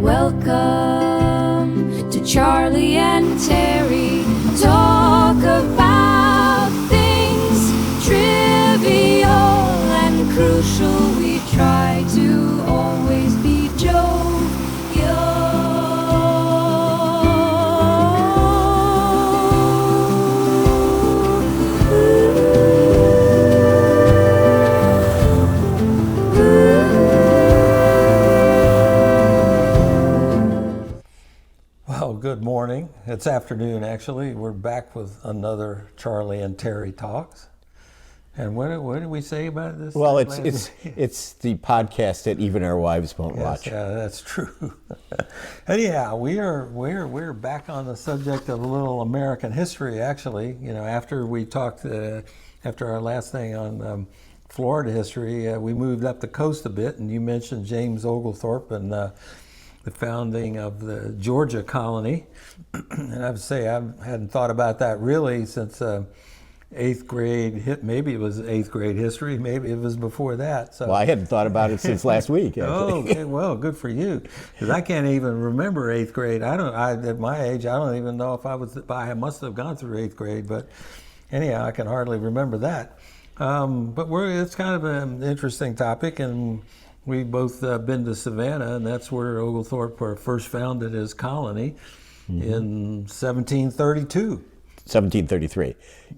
Welcome to Charlie and Terry Talk About Things Trivial and Crucial. We try to always be jovial. Well, good morning. It's afternoon, actually. We're back with another Charlie and Terry Talks. And what did we say about this? Well, it's the podcast that even our wives won't watch. Yeah, that's true. Anyhow, we're back on the subject of a little American history. Actually, after we talked after our last thing on Florida history, we moved up the coast a bit, and you mentioned James Oglethorpe and the founding of the Georgia colony. And I would say I hadn't thought about that really since eighth grade. Maybe it was eighth grade history. Maybe it was before that. So. Well, I hadn't thought about it since last week. Actually. Oh, okay. Well, good for you, because I can't even remember eighth grade. At my age, I don't even know if I must have gone through eighth grade. But anyhow, I can hardly remember that. But it's kind of an interesting topic, and we've both been to Savannah, and that's where Oglethorpe first founded his colony in 1732. 1733.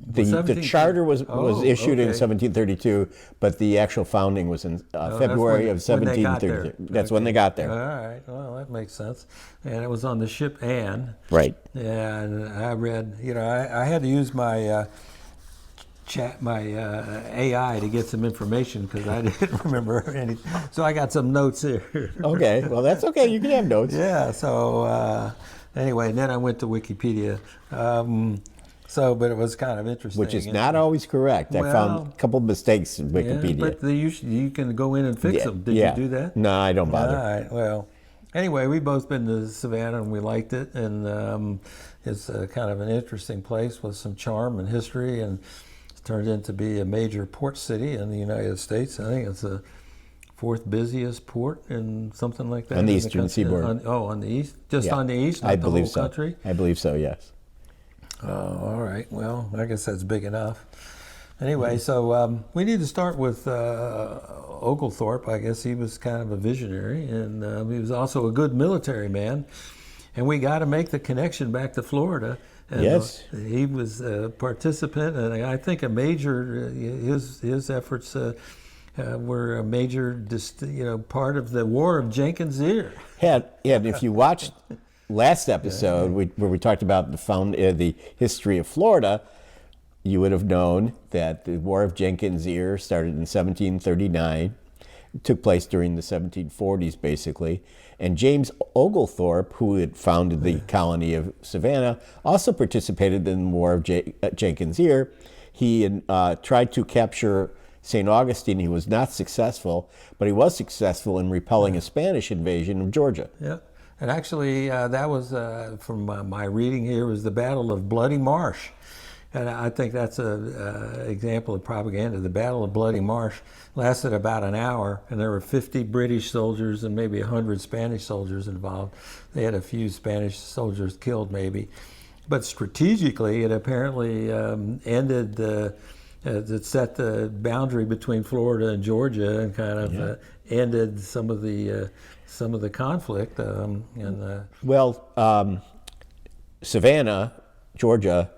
The charter was issued in 1732, but the actual founding was in February of 1733. That's when they got there. All right. Well, that makes sense. And it was on the ship Anne. Right. And I read, I had to use my AI to get some information because I didn't remember anything. So I got some notes here. Okay, well that's okay. You can have notes. Yeah. So anyway, and then I went to Wikipedia. But it was kind of interesting. Which is not always correct. I found a couple of mistakes in Wikipedia. Yeah, but you can go in and fix them. Did you do that? No, I don't bother. All right. Well, anyway, we've both been to Savannah and we liked it, and it's kind of an interesting place with some charm and history, and turned into be a major port city in the United States. I think it's the fourth busiest port in something like that. On the eastern seaboard. On the east? Just on the east, not I the believe whole so. country? I believe so, yes. Oh, all right. Well, I guess that's big enough. Anyway, so we need to start with Oglethorpe. I guess he was kind of a visionary, and he was also a good military man. And we got to make the connection back to Florida. And yes. He was a participant, and I think a major, his efforts were a major, part of the War of Jenkins' Ear. And if you watched last episode where we talked about the history of Florida, you would have known that the War of Jenkins' Ear started in 1739. It took place during the 1740s, basically. And James Oglethorpe, who had founded the colony of Savannah, also participated in the War of Jenkins' Ear. He tried to capture St. Augustine. He was not successful, but he was successful in repelling a Spanish invasion of Georgia. Yeah, and actually that was, from my reading here, was the Battle of Bloody Marsh. And I think that's an example of propaganda. The Battle of Bloody Marsh lasted about an hour, and there were 50 British soldiers and maybe 100 Spanish soldiers involved. They had a few Spanish soldiers killed, maybe. But strategically, it apparently ended, it set the boundary between Florida and Georgia, and kind of ended some of the conflict. Savannah, Georgia,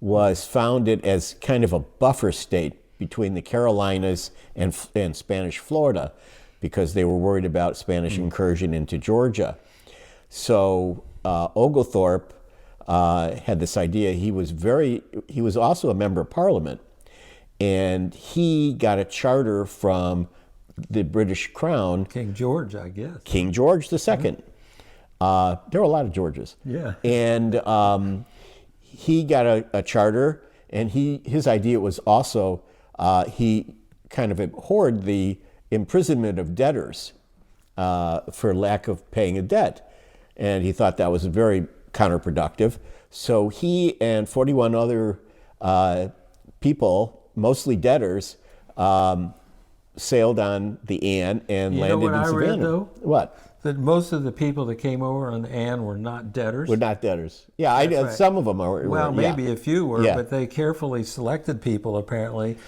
was founded as kind of a buffer state between the Carolinas and Spanish Florida, because they were worried about Spanish incursion into Georgia. So Oglethorpe had this idea. He was also a member of Parliament, and he got a charter from the British Crown. King George, I guess. King George II. There were a lot of Georges. Yeah. And he got a charter, and his idea was also, he kind of abhorred the imprisonment of debtors for lack of paying a debt. And he thought that was very counterproductive. So he and 41 other people, mostly debtors, sailed on the Anne and You know landed what in I Savannah. read, though? What? That most of the people that came over on the Anne were not debtors. We're not debtors. Yeah, I, That's right. some of them are. Well, were, yeah. maybe a few were, Yeah. but they carefully selected people apparently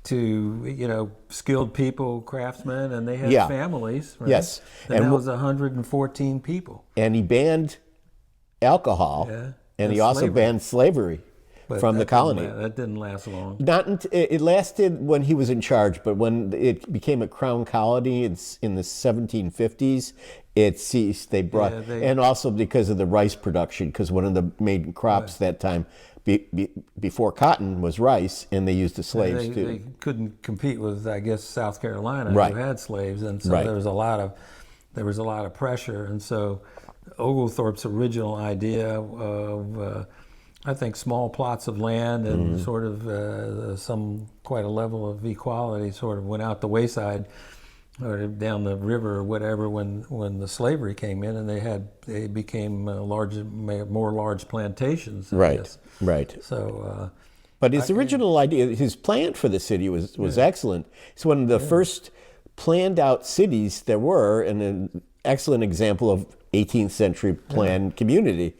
to, skilled people, craftsmen, and they had Yeah. families. Right? Yes. And that was 114 people. And he banned alcohol, Yeah. and he And also slavery. banned slavery But from the that didn't colony. That didn't last long. It lasted when he was in charge, but when it became a crown colony, it's in the 1750s. It ceased. They brought, and also because of the rice production, because one of the main crops that time, before cotton, was rice, and they used the slaves too. They couldn't compete with, I guess, South Carolina, Right. who had slaves, and so Right. there was a lot of pressure, and so Oglethorpe's original idea of I think small plots of land and sort of quite a level of equality sort of went out the wayside or down the river or whatever when the slavery came in, and they became more large plantations. I Right, guess. right. So. But his original idea, his plan for the city was excellent. It's one of the first planned out cities there were, and an excellent example of 18th century planned community.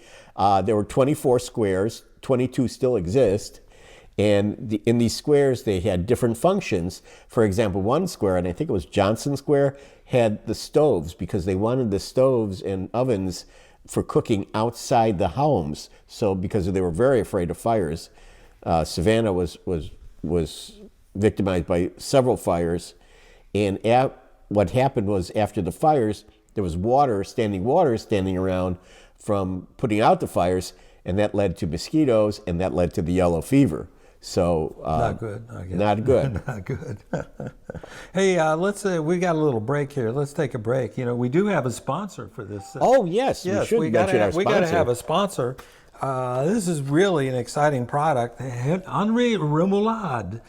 There were 24 squares, 22 still exist, and in these squares they had different functions. For example, one square, and I think it was Johnson Square, had the stoves because they wanted the stoves and ovens for cooking outside the homes. So because they were very afraid of fires, Savannah was victimized by several fires, and what happened was after the fires, there was standing around from putting out the fires, and that led to mosquitoes, and that led to the yellow fever. So Not good. I guess. Not good. Not good. Hey, let's. We got a little break here. Let's take a break. We do have a sponsor for this. Oh yes, yes, we should we mention our sponsor. We got to have a sponsor. This is really an exciting product. Henri Remoulade.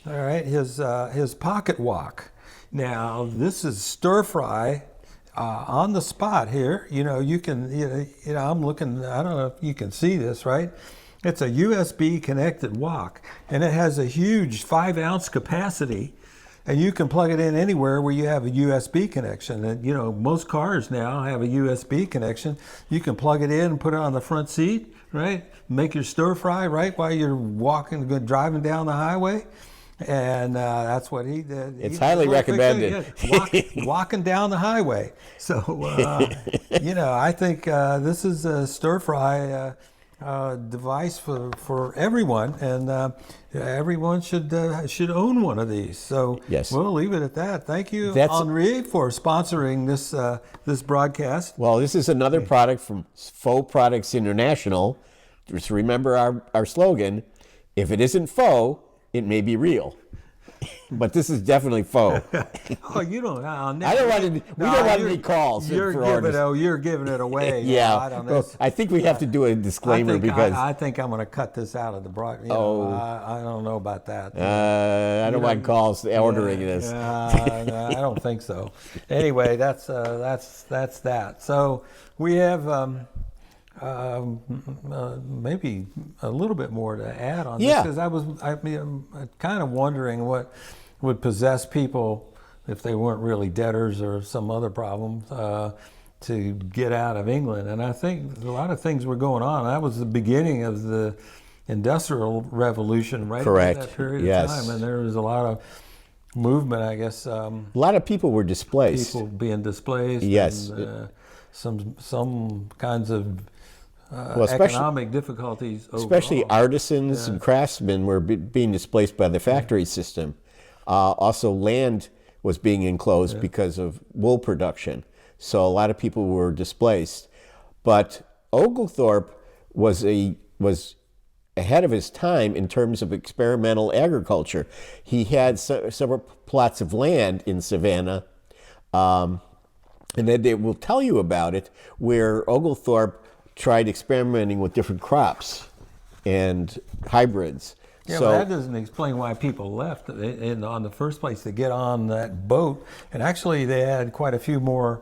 All right, his pocket wok. Now this is stir fry. On the spot here, you can, I'm looking, I don't know if you can see this, right? It's a USB connected wok, and it has a huge 5-ounce capacity, and you can plug it in anywhere where you have a USB connection. And, most cars now have a USB connection. You can plug it in and put it on the front seat, right? Make your stir fry, right, while you're driving down the highway. And that's what he did. It's highly recommended. Walking down the highway. So, I think this is a stir-fry device for everyone, and everyone should own one of these. So yes. We'll leave it at that. Thank you, Henri, for sponsoring this broadcast. Well, this is another product from Faux Products International. Just remember our slogan, if it isn't faux, it may be real, but this is definitely faux. Oh, you don't. I don't want to. We don't want any calls. You're giving it away. Yeah. I don't know. I think we have to do a disclaimer because I think I'm going to cut this out of the broadcast. I don't know about that. I don't want calls ordering this. No, I don't think so. Anyway, that's that. So we have. Maybe a little bit more to add on this, because I'm kind of wondering what would possess people if they weren't really debtors or some other problem to get out of England. And I think a lot of things were going on. That was the beginning of the Industrial Revolution, right? Correct. At that period of time, and there was a lot of movement, I guess. A lot of people were displaced. People being displaced. Yes. And, some kinds of economic difficulties overall. Especially artisans and craftsmen were being displaced by the factory system. Also, land was being enclosed because of wool production. So a lot of people were displaced. But Oglethorpe was ahead of his time in terms of experimental agriculture. He had several plots of land in Savannah, and then they will tell you about it, where Oglethorpe tried experimenting with different crops and hybrids. Yeah, but that doesn't explain why people left on the first place to get on that boat. And actually, they had quite a few more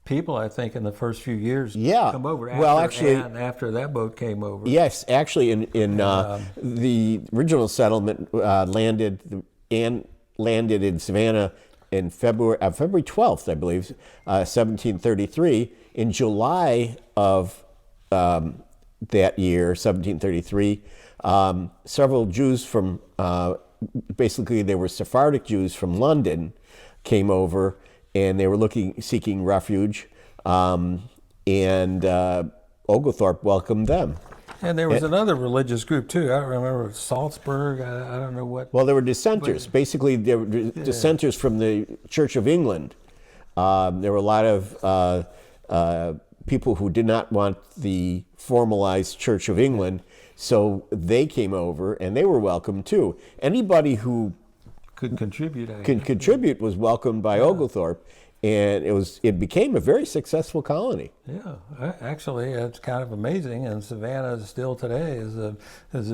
people, I think, in the first few years come over after that boat came over. Yes, actually, in the original settlement landed, and landed in Savannah in February 12th, I believe, 1733. In July of that year, 1733, several Jews from, basically they were Sephardic Jews from London, came over, and they were seeking refuge, and Oglethorpe welcomed them. And there was another religious group too. I don't remember Salzburg. I don't know what. Well, there were dissenters. Basically, there were dissenters from the Church of England. There were a lot of people who did not want the formalized Church of England, so they came over, and they were welcome too. Anybody who could contribute. Contribute was welcomed by Oglethorpe, and it became a very successful colony. Yeah, actually, it's kind of amazing, and Savannah still today is a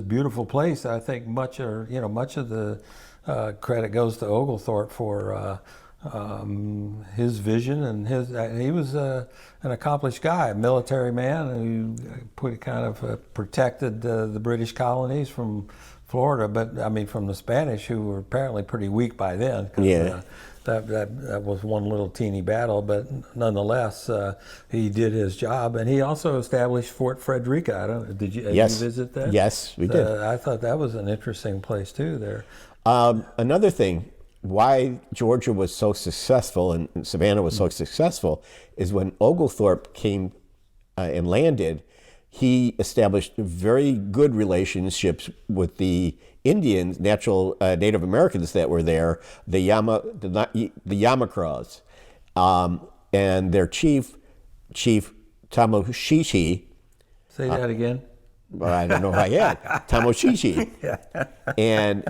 beautiful place. I think much of the credit goes to Oglethorpe for his vision, and he was an accomplished guy, a military man who protected the British colonies from Florida, but I mean from the Spanish, who were apparently pretty weak by then. Yeah. That was one little teeny battle, but nonetheless, he did his job, and he also established Fort Frederica. Did you visit that? Yes, we did. I thought that was an interesting place too. There. Another thing, why Georgia was so successful and Savannah was so successful, is when Oglethorpe came and landed, he established very good relationships with the Indians, natural Native Americans that were there, the Yamacraws, and their chief Tamoshishi. Say that again. I don't know how yet. Tamoshishi. And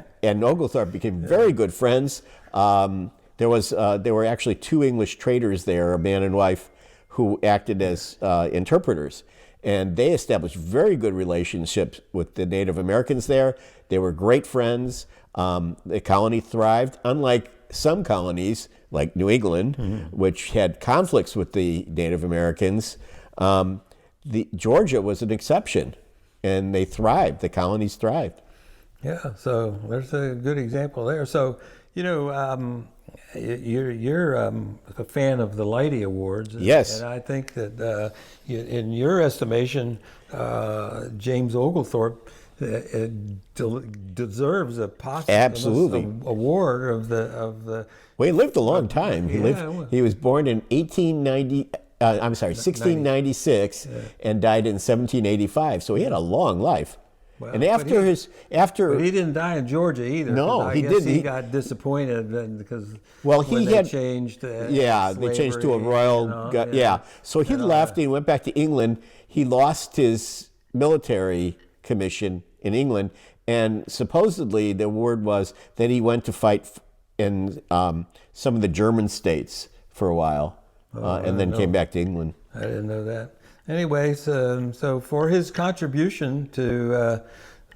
Oglethorpe became very good friends. There were actually two English traders there, a man and wife, who acted as interpreters. And they established very good relationships with the Native Americans there. They were great friends. The colony thrived, unlike some colonies, like New England, which had conflicts with the Native Americans. Georgia was an exception, and they thrived. The colonies thrived. Yeah, so there's a good example there. So, you're a fan of the Leidy Awards. Yes. And I think that in your estimation, James Oglethorpe deserves a posthumous award of the. Well, he lived a long time. He was born in 1696, and died in 1785. So he had a long life. Well, and but he didn't die in Georgia either. No, he didn't. didn't. He got disappointed because they changed. They changed to a royal. So he left and he went back to England. He lost his military commission in England, and supposedly the word was that he went to fight in some of the German states for a while, and then came back to England. I didn't know that. Anyways, so for his contribution to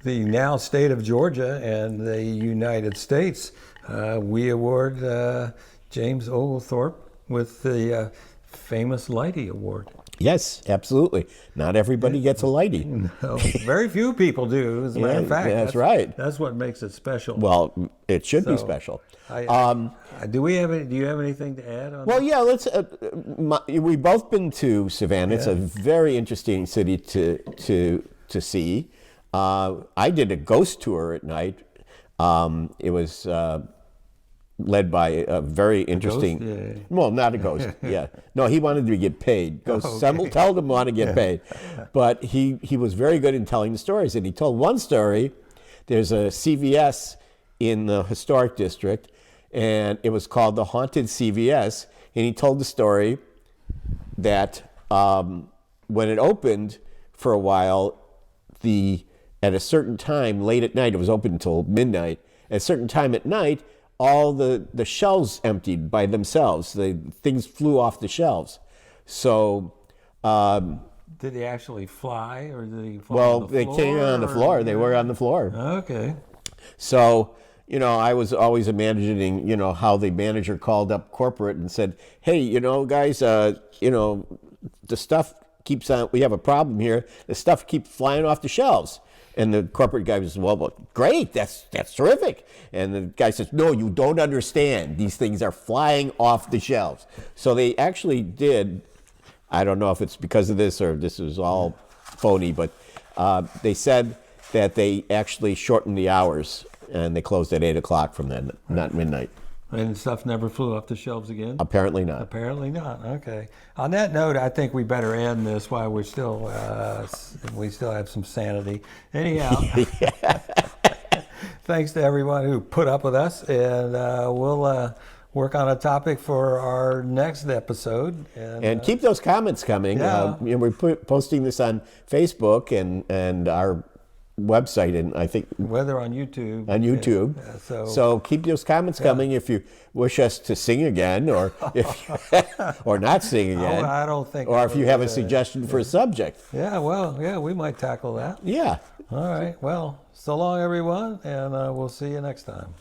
the now state of Georgia and the United States, we award James Oglethorpe with the famous Leidy Award. Yes, absolutely. Not everybody gets a Leidy. No, very few people do, as a matter of fact. That's right. That's what makes it special. Well, it should be special. Do you have anything to add on that? Yeah, let's. We've both been to Savannah. It's a very interesting city to see. I did a ghost tour at night. It was led by a very interesting. Yeah. Well, not a ghost. No, he wanted to get paid. Ghosts told him want to get paid, but he was very good in telling the stories. And he told one story. There's a CVS in the historic district, and it was called the Haunted CVS. And he told the story that when it opened for a while, at a certain time late at night, it was open until midnight. At a certain time at night, all the shelves emptied by themselves. The things flew off the shelves. So, did they actually fly, or did they fly well, on the floor? They came on the floor. They were on the floor. Okay. So, I was always imagining, how the manager called up corporate and said, "Hey, guys, the stuff keeps on. We have a problem here. The stuff keeps flying off the shelves." And the corporate guy was, well, great, that's terrific. And the guy says, no, you don't understand. These things are flying off the shelves. So they actually did, I don't know if it's because of this or this was all phony, but they said that they actually shortened the hours and they closed at 8 o'clock from then, not midnight. And stuff never flew off the shelves again? Apparently not. Apparently not. Okay. On that note, I think we better end this while we still have some sanity. Anyhow, thanks to everyone who put up with us, and we'll work on a topic for our next episode. And keep those comments coming. Yeah. We're posting this on Facebook and our website, and I think whether on YouTube. So keep those comments coming if you wish us to sing again, or if or not sing again. I don't think. Or if you have a suggestion for a subject. Yeah, we might tackle that. Yeah. All right. Well, so long, everyone, and we'll see you next time.